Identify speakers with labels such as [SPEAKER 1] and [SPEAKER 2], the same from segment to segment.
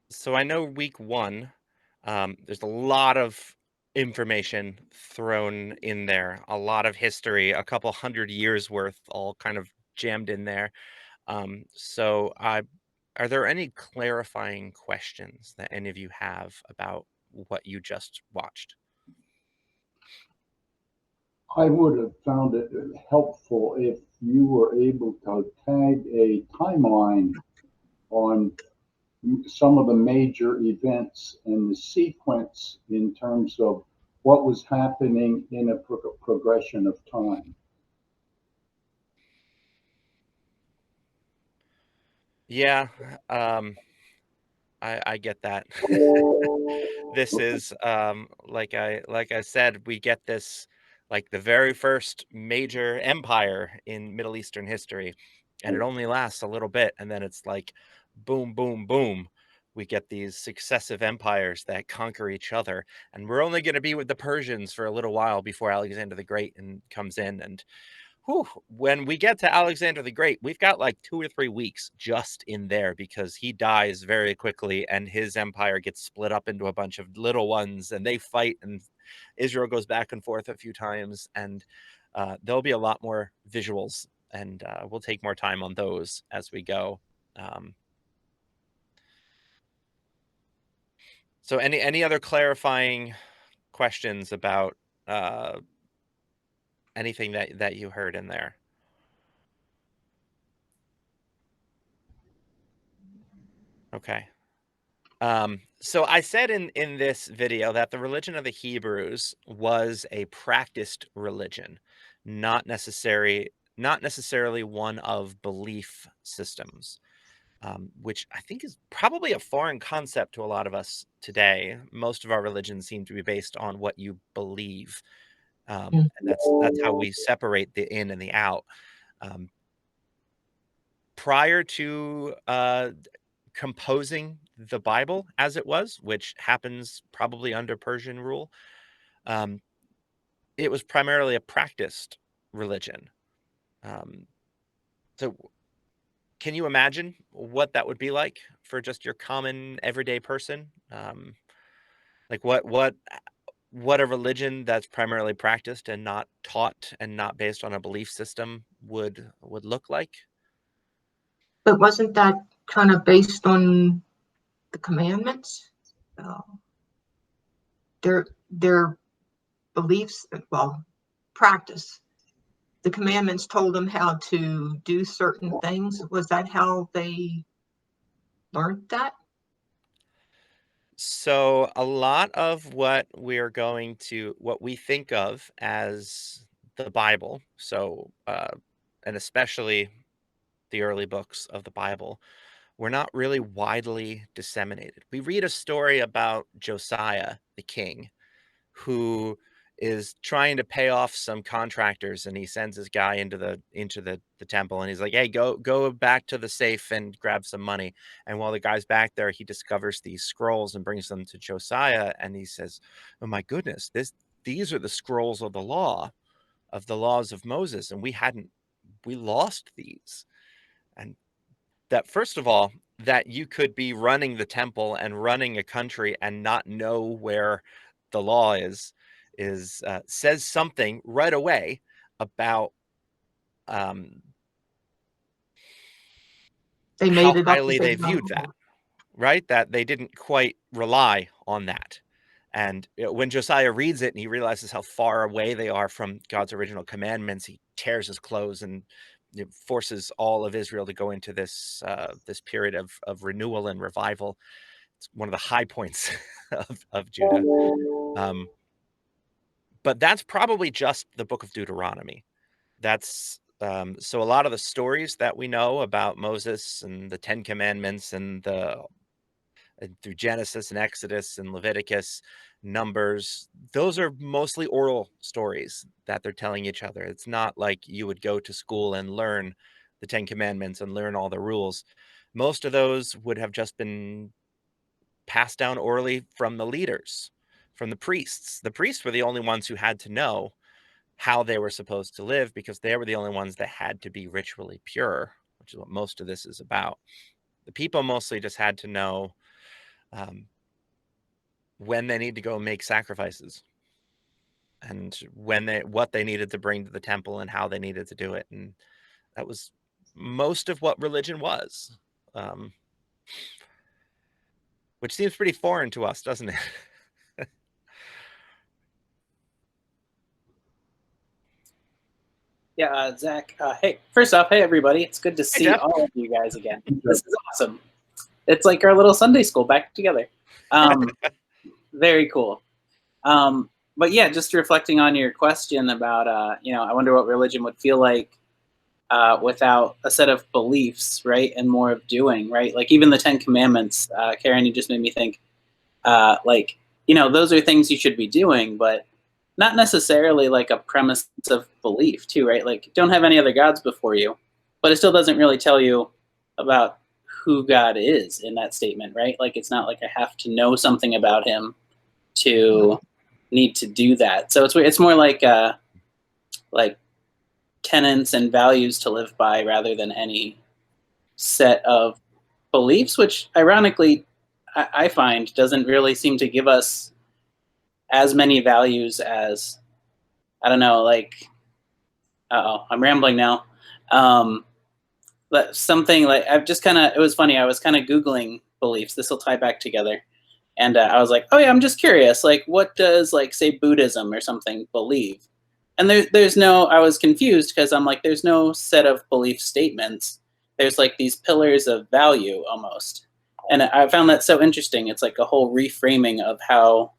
[SPEAKER 1] So I know week one, there's a lot of information thrown in there, a lot of history, a couple hundred years worth, all kind of jammed in there. So are there any clarifying questions that any of you have about what you just watched?
[SPEAKER 2] I would have found it helpful if you were able to tag a timeline on some of the major events and the sequence in terms of what was happening in a progression of time.
[SPEAKER 1] Yeah, um, I get that. This is, like I said, we get this, like, the very first major empire in Middle Eastern history, and it only lasts a little bit, and then it's like, boom, boom, boom. We get these successive empires that conquer each other, and we're only gonna be with the Persians for a little while before Alexander the Great and comes in, and whew, when we get to Alexander the Great, we've got like 2 or 3 weeks just in there because he dies very quickly and his empire gets split up into a bunch of little ones and they fight and Israel goes back and forth a few times and there'll be a lot more visuals and we'll take more time on those as we go. Um, so any other clarifying questions about uh, anything that you heard in there? Okay. So I said in this video that the religion of the Hebrews was a practiced religion, not necessarily one of belief systems, which I think is probably a foreign concept to a lot of us today. Most of our religions seem to be based on what you believe, and that's how we separate the in and the out. Um, prior to composing the Bible as it was, which happens probably under Persian rule, um, it was primarily a practiced religion. Um, so, can you imagine what that would be like for just your common everyday person? Like what a religion that's primarily practiced and not taught and not based on a belief system would look like?
[SPEAKER 3] But wasn't that kind of based on the commandments? Uh, their beliefs, well, practice. The commandments told them how to do certain things. Was that how they learned that?
[SPEAKER 1] So a lot of what we think of as the Bible, and especially the early books of the Bible, were not really widely disseminated. We read a story about Josiah, the king, who is trying to pay off some contractors and he sends his guy into the temple and he's like, "Hey, go back to the safe and grab some money." And while the guy's back there, he discovers these scrolls and brings them to Josiah and he says, "Oh my goodness, this these are the scrolls of the law, of the laws of Moses, and we lost these." And that first of all, that you could be running the temple and running a country and not know where the law is says something right away about um,
[SPEAKER 3] They made
[SPEAKER 1] how
[SPEAKER 3] it up as
[SPEAKER 1] highly
[SPEAKER 3] they
[SPEAKER 1] they
[SPEAKER 3] went
[SPEAKER 1] viewed that,
[SPEAKER 3] along.
[SPEAKER 1] right? That they didn't quite rely on that. And when Josiah reads it and he realizes how far away they are from God's original commandments, he tears his clothes and forces all of Israel to go into this period of renewal and revival. It's one of the high points of Judah. Um, but that's probably just the book of Deuteronomy. That's so a lot of the stories that we know about Moses and the Ten Commandments and through Genesis and Exodus and Leviticus, Numbers, those are mostly oral stories that they're telling each other. It's not like you would go to school and learn the Ten Commandments and learn all the rules. Most of those would have just been passed down orally from the leaders, from the priests. The priests were the only ones who had to know how they were supposed to live because they were the only ones that had to be ritually pure, which is what most of this is about. The people mostly just had to know when they need to go make sacrifices, and what they needed to bring to the temple and how they needed to do it. And that was most of what religion was, which seems pretty foreign to us, doesn't it?
[SPEAKER 4] Yeah, Zach. Hey, first off, hey everybody! It's good to see
[SPEAKER 1] Jeff.
[SPEAKER 4] all of you guys again. This is awesome. It's like our little Sunday school back together. Very cool. But yeah, just reflecting on your question about, I wonder what religion would feel like without a set of beliefs, right, and more of doing, right? Like even the Ten Commandments. Karen, you just made me think. Those are things you should be doing, but not necessarily like a premise of belief too, right? Like don't have any other gods before you, but it still doesn't really tell you about who God is in that statement, right? Like it's not like I have to know something about him to need to do that. So it's more like tenets and values to live by rather than any set of beliefs, which ironically I find doesn't really seem to give us as many values as, I don't know, I'm rambling now. But something like it was funny. I was kind of Googling beliefs. This will tie back together. And I was like, oh yeah, I'm just curious. Like, what does say Buddhism or something believe? And I was confused because I'm like, there's no set of belief statements. There's like these pillars of value almost. And I found that so interesting. It's like a whole reframing of how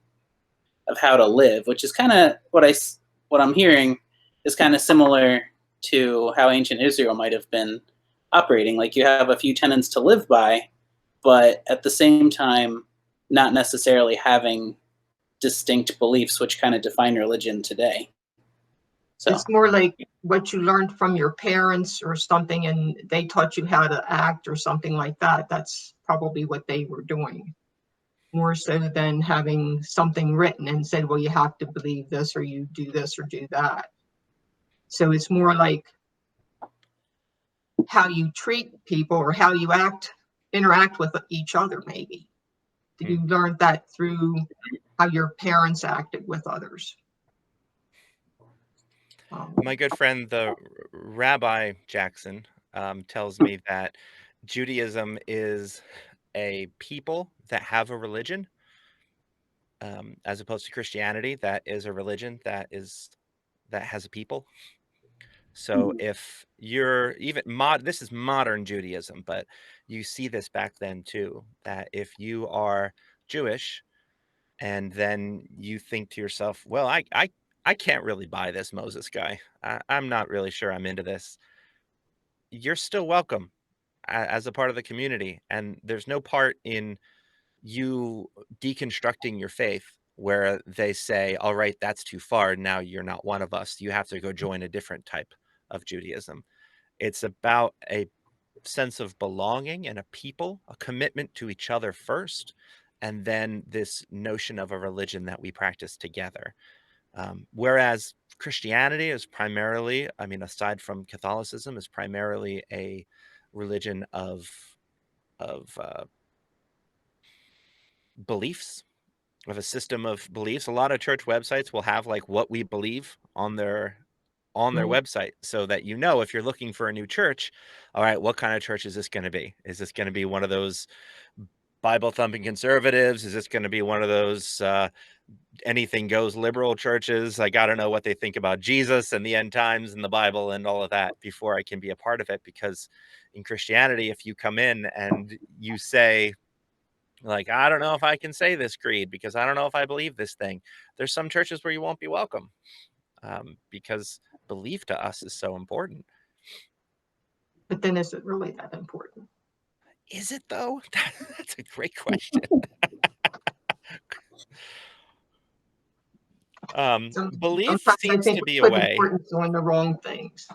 [SPEAKER 4] to live, which is kind of what I'm hearing is kind of similar to how ancient Israel might have been operating. Like you have a few tenets to live by, but at the same time, not necessarily having distinct beliefs, which kind of define religion today. So
[SPEAKER 3] it's more like what you learned from your parents or something, and they taught you how to act or something like that. That's probably what they were doing, more so than having something written and said, well, you have to believe this or you do this or do that. So it's more like how you treat people or how you interact with each other, maybe. You learned that through how your parents acted with others.
[SPEAKER 1] My good friend, the Rabbi Jackson, tells me that Judaism is a people that have a religion, as opposed to Christianity, that is a religion that has a people. So if you're this is modern Judaism, but you see this back then too, that if you are Jewish and then you think to yourself, well, I can't really buy this Moses guy. I'm not really sure I'm into this. You're still welcome as a part of the community. And there's no part in you deconstructing your faith where they say, all right, that's too far. Now you're not one of us. You have to go join a different type of Judaism. It's about a sense of belonging and a people, a commitment to each other first, and then this notion of a religion that we practice together. Whereas Christianity is primarily, aside from Catholicism, is primarily a religion of beliefs, of a system of beliefs. A lot of church websites will have like what we believe on their website, so that if you're looking for a new church, all right, what kind of church is this going to be? Is this going to be one of those Bible thumping conservatives? Is this going to be one of those anything goes liberal churches? I got to know what they think about Jesus and the end times and the Bible and all of that before I can be a part of it. Because in Christianity, if you come in and you say, like, I don't know if I can say this creed because I don't know if I believe this thing, there's some churches where you won't be welcome, because belief to us is so important.
[SPEAKER 3] But then is it really that important?
[SPEAKER 1] Is it though? That's a great question. Belief
[SPEAKER 3] Sometimes I
[SPEAKER 1] seems
[SPEAKER 3] think
[SPEAKER 1] to be a
[SPEAKER 3] we put
[SPEAKER 1] way.
[SPEAKER 3] importance on the wrong things.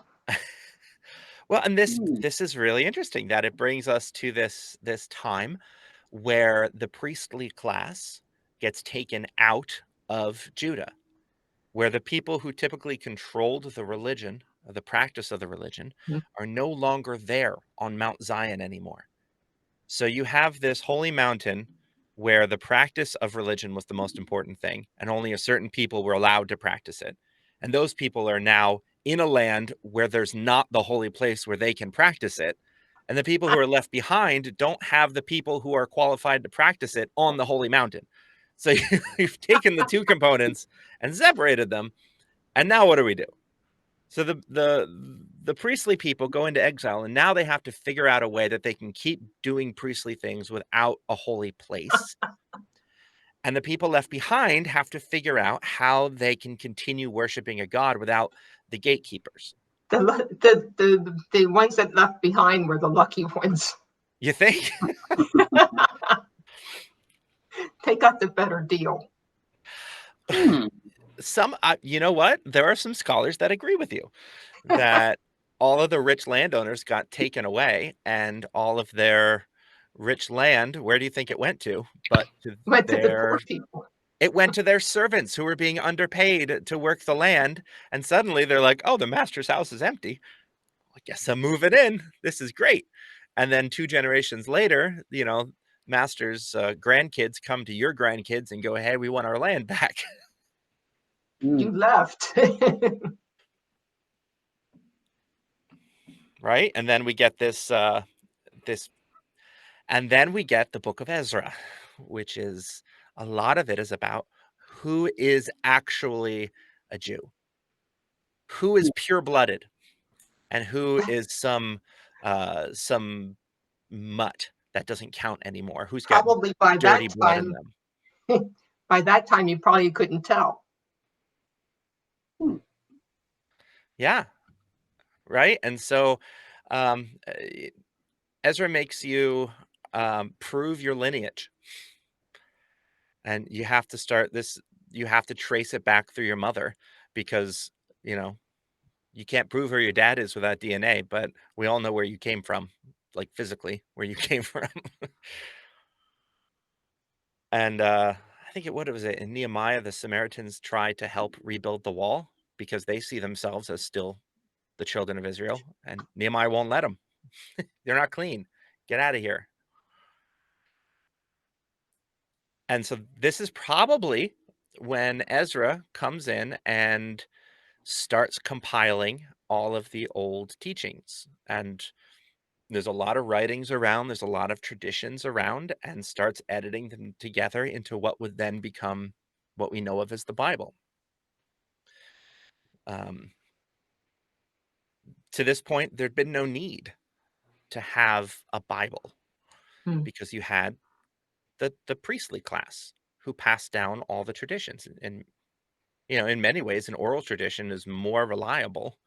[SPEAKER 1] Well, and this is really interesting that it brings us to this time where the priestly class gets taken out of Judah, where the people who typically controlled the religion, the practice of the religion, are no longer there on Mount Zion anymore. So you have this holy mountain where the practice of religion was the most important thing, and only a certain people were allowed to practice it. And those people are now in a land where there's not the holy place where they can practice it. And the people who are left behind don't have the people who are qualified to practice it on the holy mountain. So you've taken the two components and separated them. And now what do we do? So the priestly people go into exile, and now they have to figure out a way that they can keep doing priestly things without a holy place. And the people left behind have to figure out how they can continue worshiping a god without the gatekeepers.
[SPEAKER 3] The ones that left behind were the lucky ones.
[SPEAKER 1] You think?
[SPEAKER 3] They got the better deal.
[SPEAKER 4] Hmm.
[SPEAKER 1] Some, you know what? There are some scholars that agree with you that all of the rich landowners got taken away, and all of their rich land, where do you think it went to? But to
[SPEAKER 3] Went to the
[SPEAKER 1] their
[SPEAKER 3] poor people.
[SPEAKER 1] It went to their servants who were being underpaid to work the land. And suddenly they're like, oh, the master's house is empty. I guess I'm moving in. This is great. And then 2 generations later, master's grandkids come to your grandkids and go, hey, we want our land back.
[SPEAKER 3] You left.
[SPEAKER 1] Right. And then we get this, and then we get the book of Ezra, which is a lot of it is about who is actually a Jew, who is pure blooded, and who is some mutt that doesn't count anymore, who's got
[SPEAKER 3] Probably by
[SPEAKER 1] dirty
[SPEAKER 3] that
[SPEAKER 1] blood in
[SPEAKER 3] time,
[SPEAKER 1] them.
[SPEAKER 3] by that time you probably couldn't tell.
[SPEAKER 1] Yeah. Right. And so Ezra makes you prove your lineage, and you have to you have to trace it back through your mother, because you can't prove who your dad is without DNA, but we all know where you came from, like physically where you came from. And I think what was it in Nehemiah, the Samaritans try to help rebuild the wall because they see themselves as still the children of Israel, and Nehemiah won't let them. They're not clean. Get out of here. And so this is probably when Ezra comes in and starts compiling all of the old teachings. And there's a lot of writings around, there's a lot of traditions around, and starts editing them together into what would then become what we know of as the Bible. To this point, there'd been no need to have a Bible because you had the priestly class who passed down all the traditions. And in many ways, an oral tradition is more reliable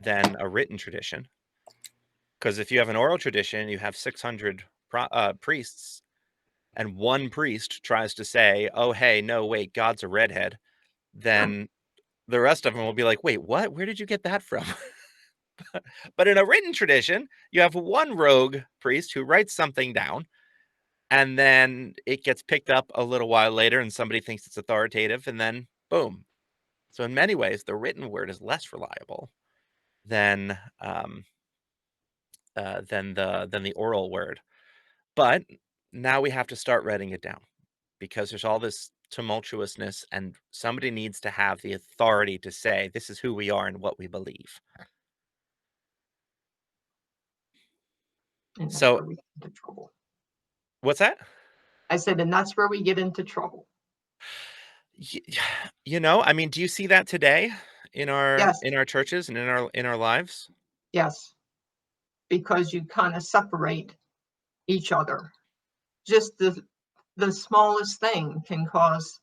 [SPEAKER 1] than a written tradition. Because if you have an oral tradition, you have 600 priests, and one priest tries to say, oh, hey, no, wait, God's a redhead, then the rest of them will be like, wait, what? Where did you get that from? But in a written tradition, you have one rogue priest who writes something down, and then it gets picked up a little while later, and somebody thinks it's authoritative, and then boom. So in many ways, the written word is less reliable than the oral word. But now we have to start writing it down because there's all this tumultuousness, and somebody needs to have the authority to say, this is who we are and what we believe.
[SPEAKER 3] And that's
[SPEAKER 1] So
[SPEAKER 3] where we get into trouble.
[SPEAKER 1] what's that?
[SPEAKER 3] I said, and that's where we get into trouble.
[SPEAKER 1] I mean, do you see that today in our
[SPEAKER 3] Yes.
[SPEAKER 1] churches and in our lives?
[SPEAKER 3] Yes. Because you kind of separate each other. Just the smallest thing can cause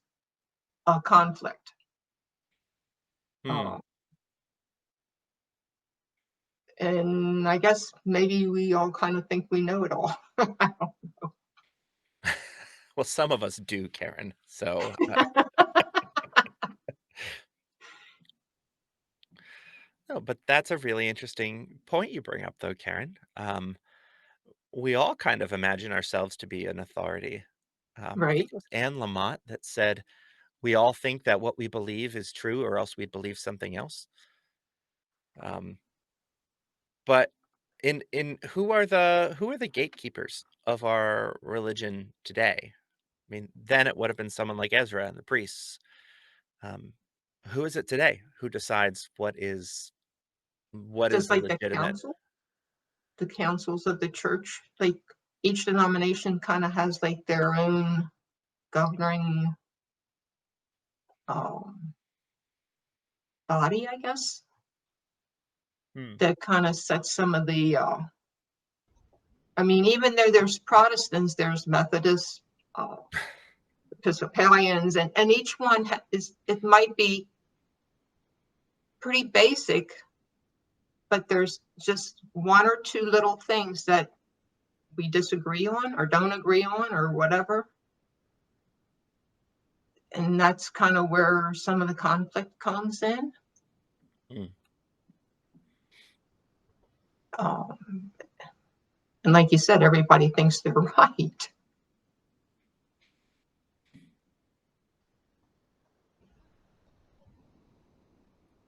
[SPEAKER 3] a conflict. And I guess maybe we all kind of think we know it all. I don't know.
[SPEAKER 1] Well, some of us do, Karen. So no, but that's a really interesting point you bring up, though, Karen. We all kind of imagine ourselves to be an authority. I
[SPEAKER 3] Right.
[SPEAKER 1] think it was Anne Lamott that said, we all think that what we believe is true, or else we'd believe something else. But in who are the gatekeepers of our religion today? I mean, then it would have been someone like Ezra and the priests. Um, who is it today who decides what is
[SPEAKER 3] Just
[SPEAKER 1] a
[SPEAKER 3] like the
[SPEAKER 1] legitimate?
[SPEAKER 3] council, the councils of the church, like each denomination kind of has like their own governing um, body, I guess,
[SPEAKER 1] Hmm.
[SPEAKER 3] that kind of sets some of the, I mean, even though there's Protestants, there's Methodists, uh, Episcopalians, and each one it might be pretty basic, but there's just one or two little things that we disagree on or don't agree on or whatever. And that's kind of where some of the conflict comes in.
[SPEAKER 1] Hmm.
[SPEAKER 3] Um, and like you said, everybody thinks they're right.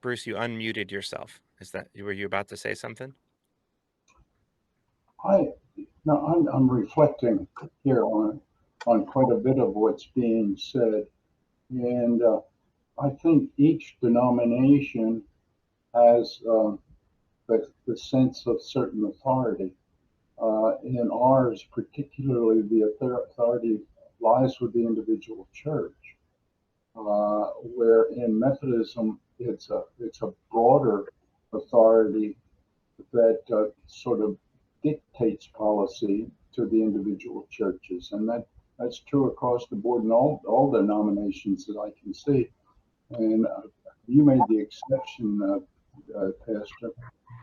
[SPEAKER 1] Bruce, you unmuted yourself. Were you about to say something?
[SPEAKER 2] I, no, I'm reflecting here on quite a bit of what's being said. And I think each denomination has the sense of certain authority. In ours, particularly, the authority lies with the individual church, where in Methodism, it's a broader authority that sort of dictates policy to the individual churches, and that's true across the board in all denominations that I can see. And you made the exception, Pastor,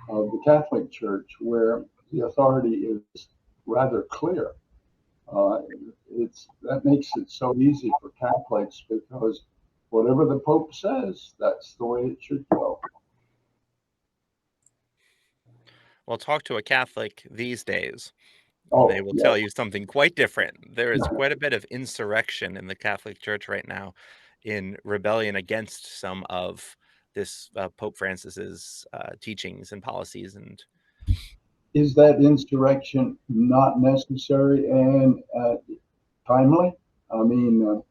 [SPEAKER 2] of the Catholic Church, where the authority is rather clear. Uh, that makes it so easy for Catholics because whatever the Pope says, that's the way it should go.
[SPEAKER 1] Well, talk to a Catholic these days. They
[SPEAKER 2] Oh,
[SPEAKER 1] will
[SPEAKER 2] yeah.
[SPEAKER 1] tell you something quite different. There is quite a bit of insurrection in the Catholic Church right now, in rebellion against some of this Pope Francis's teachings and policies. And
[SPEAKER 2] Is that insurrection not necessary and timely? I mean,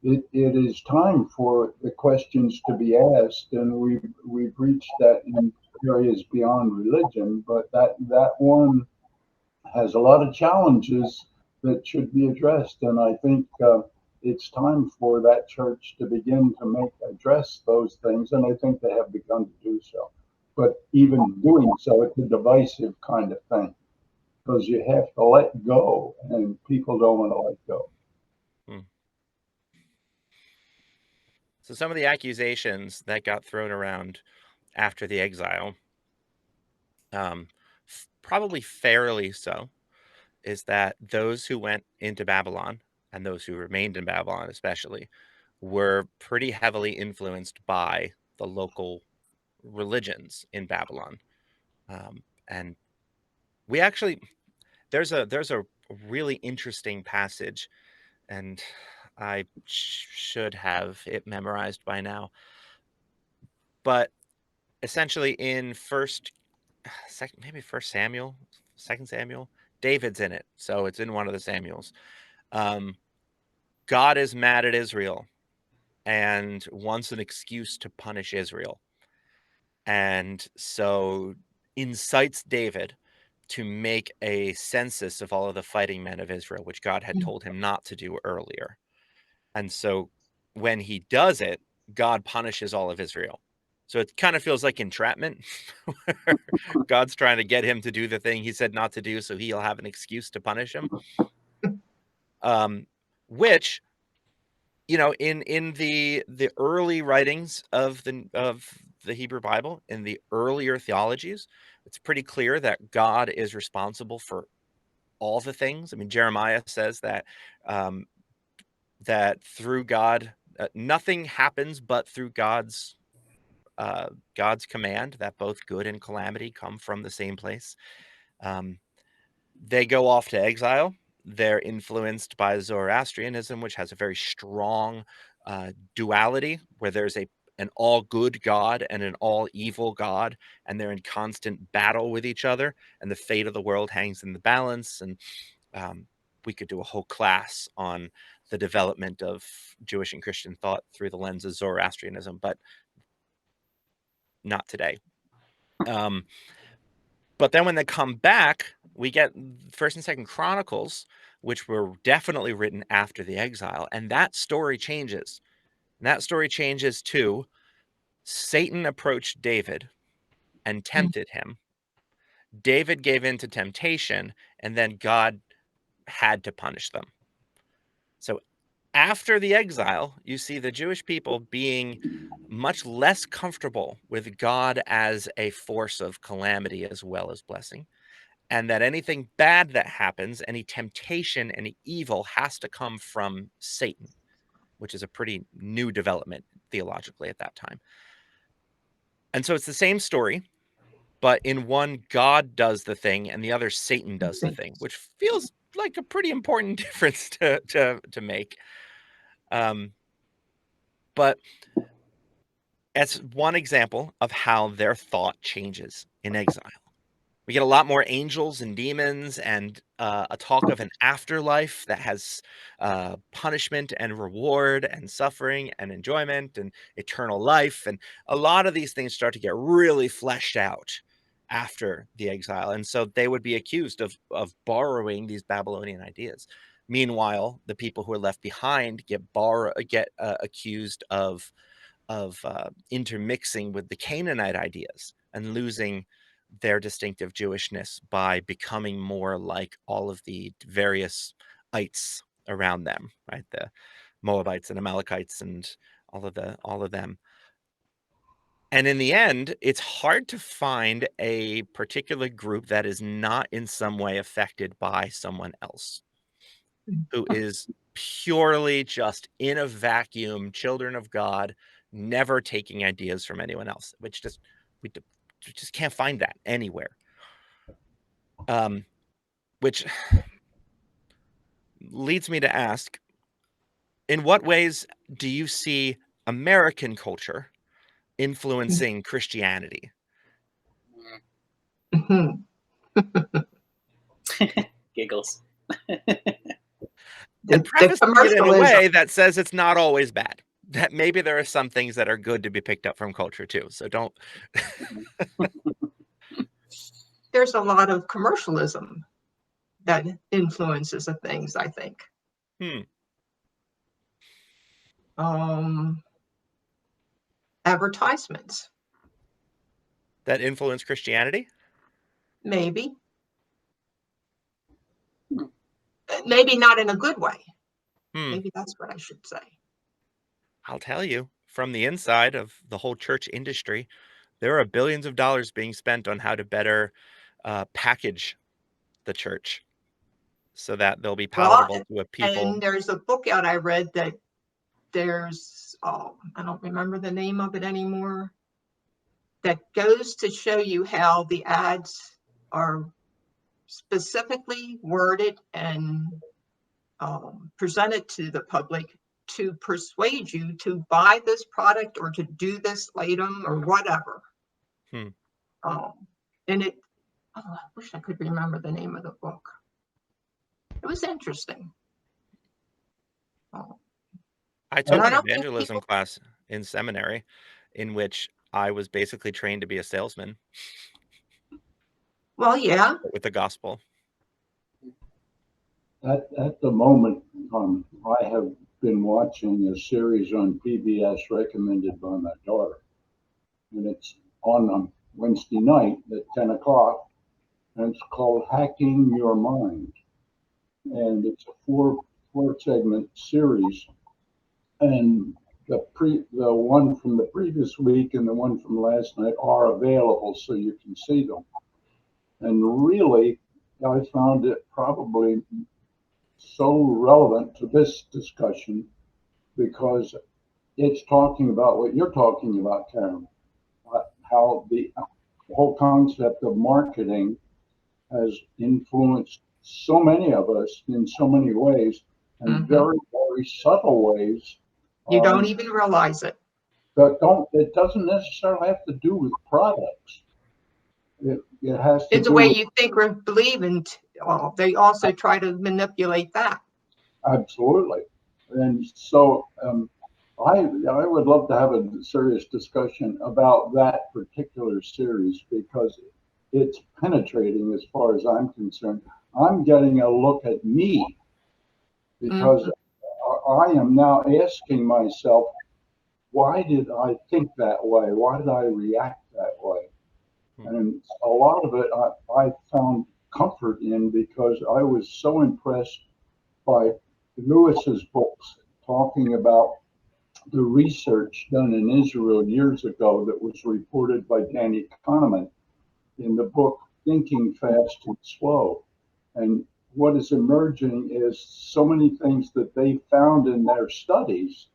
[SPEAKER 2] it is time for the questions to be asked, and we've reached that in areas beyond religion, but that one has a lot of challenges that should be addressed, and I think it's time for that church to begin to address those things, and I think they have begun to do so. But even doing so, it's a divisive kind of thing because you have to let go, and people don't want to let go.
[SPEAKER 1] so some of the accusations that got thrown around after the exile, probably fairly so, is that those who went into Babylon and those who remained in Babylon, especially, were pretty heavily influenced by the local religions in Babylon. And we actually there's a really interesting passage, and I should have it memorized by now. But essentially, in First Samuel, Second Samuel, David's in it, so it's in one of the Samuels. Um, God is mad at Israel and wants an excuse to punish Israel, and so incites David to make a census of all of the fighting men of Israel, which God had told him not to do earlier. And so when he does it, God punishes all of Israel. So it kind of feels like entrapment. God's trying to get him to do the thing he said not to do, so he'll have an excuse to punish him. Which, in the early writings of the Hebrew Bible, in the earlier theologies, it's pretty clear that God is responsible for all the things. I mean, Jeremiah says that that through God, nothing happens but through God's command. That both good and calamity come from the same place. They go off to exile. They're influenced by Zoroastrianism, which has a very strong duality, where there's an all good God and an all evil God, and they're in constant battle with each other, and the fate of the world hangs in the balance. And we could do a whole class on the development of Jewish and Christian thought through the lens of Zoroastrianism, but not today. But then when they come back, we get First and Second Chronicles, which were definitely written after the exile, and that story changes. And that story changes to Satan approached David and tempted him. David gave in to temptation, and then God had to punish them. So after the exile, you see the Jewish people being much less comfortable with God as a force of calamity as well as blessing, and that anything bad that happens, any temptation, any evil, has to come from Satan, which is a pretty new development theologically at that time. And so it's the same story, but in one, God does the thing, and the other, Satan does the thing, which feels like a pretty important difference to make. But it's one example of how their thought changes in exile. We get a lot more angels and demons and a talk of an afterlife that has punishment and reward and suffering and enjoyment and eternal life. And a lot of these things start to get really fleshed out after the exile. And so they would be accused of borrowing these Babylonian ideas. Meanwhile, the people who are left behind get accused of intermixing with the Canaanite ideas and losing their distinctive Jewishness by becoming more like all of the various ites around them, right? The Moabites and Amalekites and all of them. And in the end, it's hard to find a particular group that is not in some way affected by someone else, who is purely just in a vacuum, children of God, never taking ideas from anyone else, which we just can't find that anywhere. Which leads me to ask, in what ways do you see American culture influencing Christianity?
[SPEAKER 4] Giggles.
[SPEAKER 1] And prefacing it in a way that says it's not always bad. That maybe there are some things that are good to be picked up from culture too. So don't.
[SPEAKER 3] There's a lot of commercialism that influences the things, I think. Advertisements.
[SPEAKER 1] That influence Christianity?
[SPEAKER 3] Maybe. Maybe not in a good way. Maybe that's what I should say.
[SPEAKER 1] I'll tell you, from the inside of the whole church industry, there are billions of dollars being spent on how to better package the church so that they'll be palatable to a people.
[SPEAKER 3] And there's a book out I read that there's, I don't remember the name of it anymore, that goes to show you how the ads are specifically worded and presented to the public to persuade you to buy this product or to do this item or whatever. And it, I wish I could remember the name of the book. It was interesting.
[SPEAKER 1] I took an evangelism class in seminary in which I was basically trained to be a salesman.
[SPEAKER 3] Well, yeah.
[SPEAKER 1] With the gospel.
[SPEAKER 2] At the moment, I have been watching a series on PBS recommended by my daughter. And it's on Wednesday night at 10 o'clock. And it's called Hacking Your Mind. And it's a four-segment series. And the one from the previous week and the one from last night are available so you can see them. And really, I found it probably so relevant to this discussion because it's talking about what you're talking about, Karen, how the whole concept of marketing has influenced so many of us in so many ways, and very, very subtle ways.
[SPEAKER 3] You don't even realize it.
[SPEAKER 2] But it doesn't necessarily have to do with products. It has to
[SPEAKER 3] it's the way you think or believe, and they also try to manipulate that.
[SPEAKER 2] Absolutely. And so I would love to have a serious discussion about that particular series because it's penetrating as far as I'm concerned. I'm getting a look at me because I am now asking myself, why did I think that way? Why did I react that way? And a lot of it I found comfort in because I was so impressed by Lewis's books talking about the research done in Israel years ago that was reported by Danny Kahneman in the book Thinking Fast and Slow. And what is emerging is so many things that they found in their studies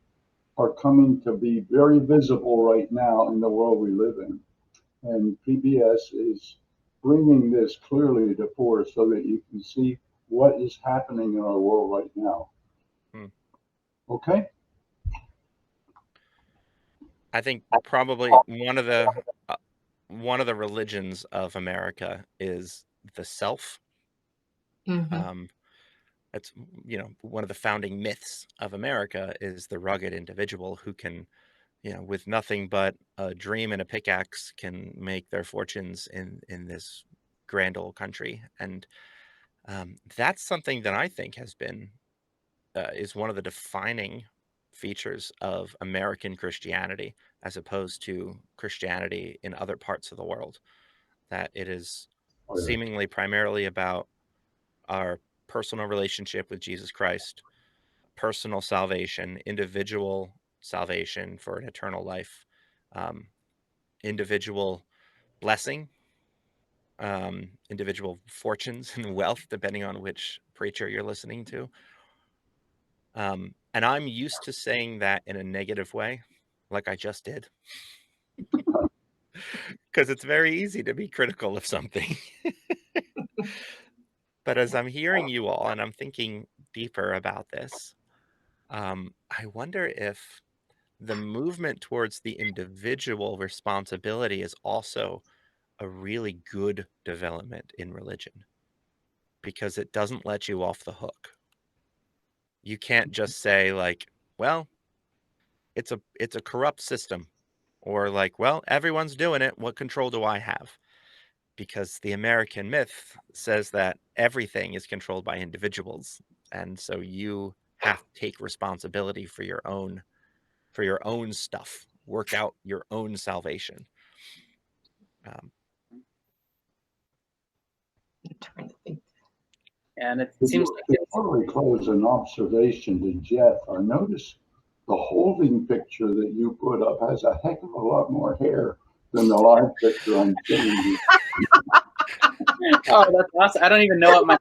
[SPEAKER 2] are coming to be very visible right now in the world we live in. And PBS is bringing this clearly to fore so that you can see what is happening in our world right now. Okay?
[SPEAKER 1] I think probably one of the religions of America is the self. It's one of the founding myths of America is the rugged individual who can, with nothing but a dream and a pickaxe, can make their fortunes in this grand old country. And that's something that I think has been is one of the defining features of American Christianity as opposed to Christianity in other parts of the world, that it is seemingly primarily about our personal relationship with Jesus Christ, personal salvation, individual salvation for an eternal life, individual blessing, individual fortunes and wealth, depending on which preacher you're listening to. And I'm used to saying that in a negative way, like I just did, because it's very easy to be critical of something. But as I'm hearing you all and I'm thinking deeper about this, I wonder if the movement towards the individual responsibility is also a really good development in religion, because it doesn't let you off the hook. You can't just say like, well, it's a corrupt system, or like, well, everyone's doing it, what control do I have? Because the American myth says that everything is controlled by individuals, and so you have to take responsibility for your own stuff, work out your own salvation.
[SPEAKER 3] I'm trying to think.
[SPEAKER 4] And it seems like it's,
[SPEAKER 2] Before we close, an observation to Jeff. I noticed the holding picture that you put up has a heck of a lot more hair than the live picture I'm showing you.
[SPEAKER 4] oh, that's awesome. I don't even know what my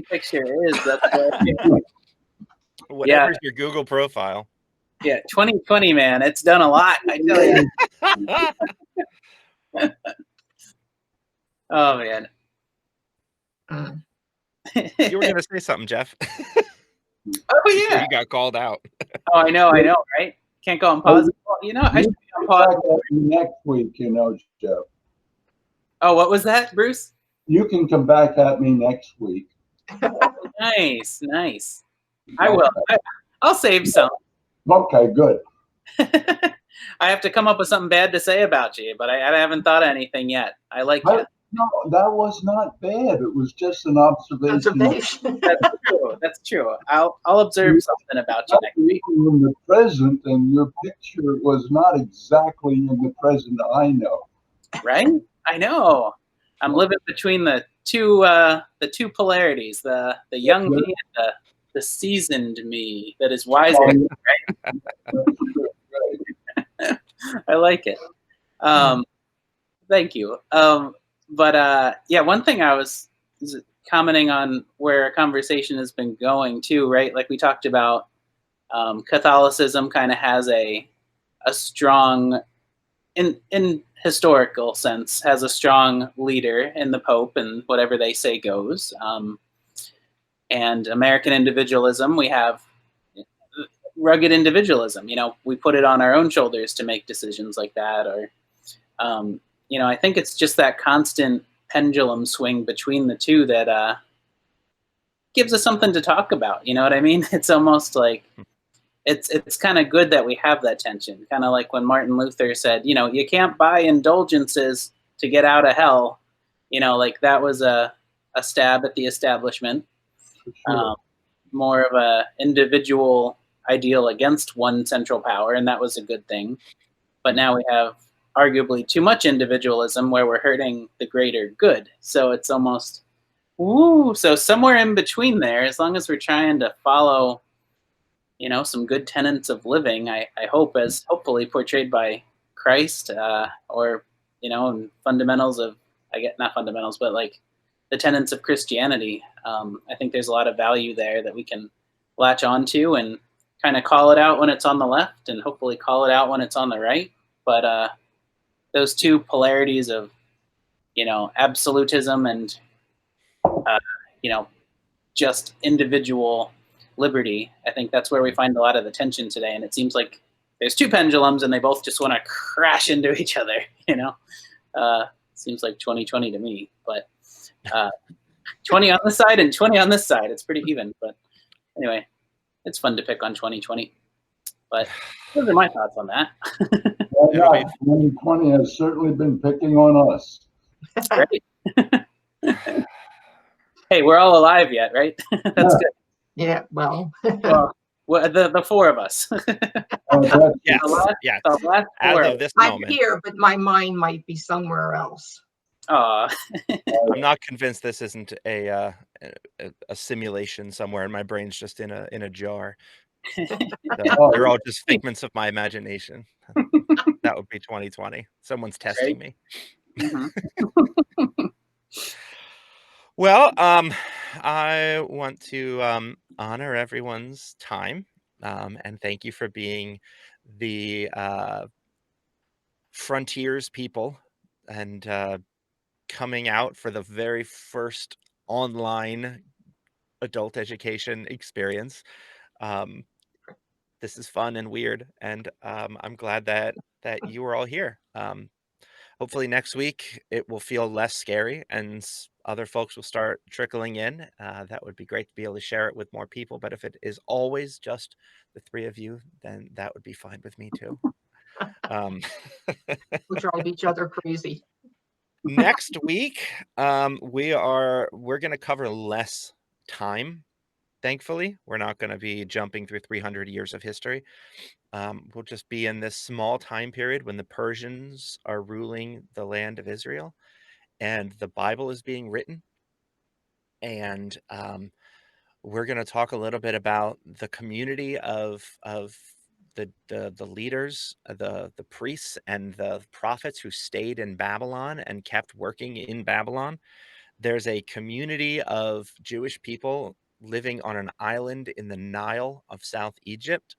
[SPEAKER 4] picture is. That's
[SPEAKER 1] Whatever's your Google profile.
[SPEAKER 4] Yeah, 2020, man, it's done a lot, I tell you. Oh man.
[SPEAKER 1] You were gonna say something, Jeff.
[SPEAKER 4] Oh yeah.
[SPEAKER 1] You got called out.
[SPEAKER 4] Oh, I know, right? Can't go on pause. Well, I should be on pause.
[SPEAKER 2] Next week, Jeff.
[SPEAKER 4] Oh, what was that, Bruce?
[SPEAKER 2] You can come back at me next week.
[SPEAKER 4] Nice. I will. I'll save some.
[SPEAKER 2] Okay, good.
[SPEAKER 4] I have to come up with something bad to say about you, but I haven't thought of anything yet. I like you.
[SPEAKER 2] No, that was not bad. It was just an observation.
[SPEAKER 4] That's true. I'll observe something about you next week.
[SPEAKER 2] In the present, and your picture was not exactly in the present. I know.
[SPEAKER 4] Right? I know. I'm living between the two polarities: the young me and the seasoned me that is wiser. Right? I like it. Thank you. But one thing I was commenting on where a conversation has been going too, right? Like we talked about, Catholicism kind of has a strong, in historical sense, has a strong leader in the Pope, and whatever they say goes. And American individualism, we have rugged individualism. We put it on our own shoulders to make decisions like that, or I think it's just that constant pendulum swing between the two that gives us something to talk about. You know what I mean? It's almost like it's kind of good that we have that tension. Kind of like when Martin Luther said, you know, you can't buy indulgences to get out of hell. You know, like that was a stab at the establishment.
[SPEAKER 2] For sure.
[SPEAKER 4] More of a individual ideal against one central power, and that was a good thing. But now we have arguably too much individualism where we're hurting the greater good. So it's almost, ooh, so somewhere in between there, as long as we're trying to follow, you know, some good tenets of living, I hope, as hopefully portrayed by Christ, or, you know, and fundamentals of, I get not fundamentals, but like the tenets of Christianity. I think there's a lot of value there that we can latch onto and kind of call it out when it's on the left and hopefully call it out when it's on the right. But those two polarities of, you know, absolutism and, you know, just individual liberty, I think that's where we find a lot of the tension today. And it seems like there's two pendulums and they both just want to crash into each other, you know. Seems like 2020 to me, but 20 on this side and 20 on this side. It's pretty even. But anyway, it's fun to pick on 2020. But those are my thoughts on that.
[SPEAKER 2] Well, yeah, 2020 has certainly been picking on us.
[SPEAKER 4] Great. Hey, we're all alive yet, right? That's good.
[SPEAKER 3] Yeah, well,
[SPEAKER 4] Well, the four of us.
[SPEAKER 1] Yes, yes.
[SPEAKER 4] The last
[SPEAKER 1] As
[SPEAKER 4] four.
[SPEAKER 1] of this
[SPEAKER 3] I'm
[SPEAKER 1] moment,
[SPEAKER 3] here, but my mind might be somewhere else.
[SPEAKER 4] Aw.
[SPEAKER 1] I'm not convinced this isn't a simulation somewhere, and my brain's just in a jar.
[SPEAKER 2] Oh,
[SPEAKER 1] They're all just figments of my imagination. That would be 2020. Someone's testing me.
[SPEAKER 4] Mhm.
[SPEAKER 1] Well, I want to honor everyone's time, and thank you for being the Frontiers people and coming out for the very first online adult education experience. Um, this is fun and weird, and I'm glad that you were all here. Hopefully next week it will feel less scary and other folks will start trickling in. That would be great to be able to share it with more people. But if it is always just the three of you, then that would be fine with me too. Um,
[SPEAKER 3] We drive each other crazy.
[SPEAKER 1] Next week, we're going to cover less time. Thankfully, we're not going to be jumping through 300 years of history. We'll just be in this small time period when the Persians are ruling the land of Israel and the Bible is being written. And we're going to talk a little bit about the community of the leaders, the priests and the prophets who stayed in Babylon and kept working in Babylon. There's a community of Jewish people living on an island in the Nile of South Egypt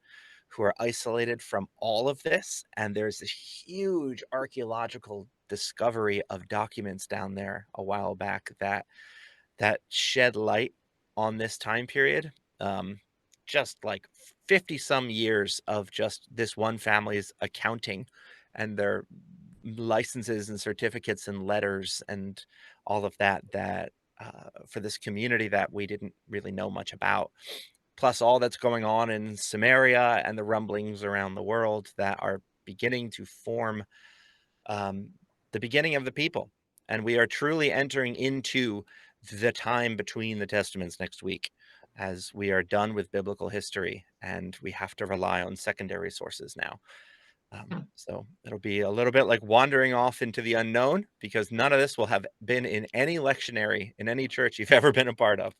[SPEAKER 1] who are isolated from all of this. And there's this huge archaeological discovery of documents down there a while back that shed light on this time period. Just like 50 some years of just this one family's accounting and their licenses and certificates and letters and all of that for this community that we didn't really know much about, plus all that's going on in Samaria and the rumblings around the world that are beginning to form the beginning of the people. And we are truly entering into the time between the testaments next week, as we are done with biblical history and we have to rely on secondary sources now. So it'll be a little bit like wandering off into the unknown, because none of this will have been in any lectionary in any church you've ever been a part of.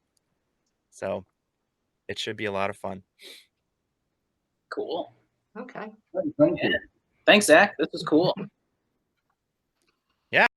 [SPEAKER 1] So it should be a lot of fun.
[SPEAKER 4] Cool.
[SPEAKER 3] Okay.
[SPEAKER 2] thank you.
[SPEAKER 4] Thanks, Zach. This was cool.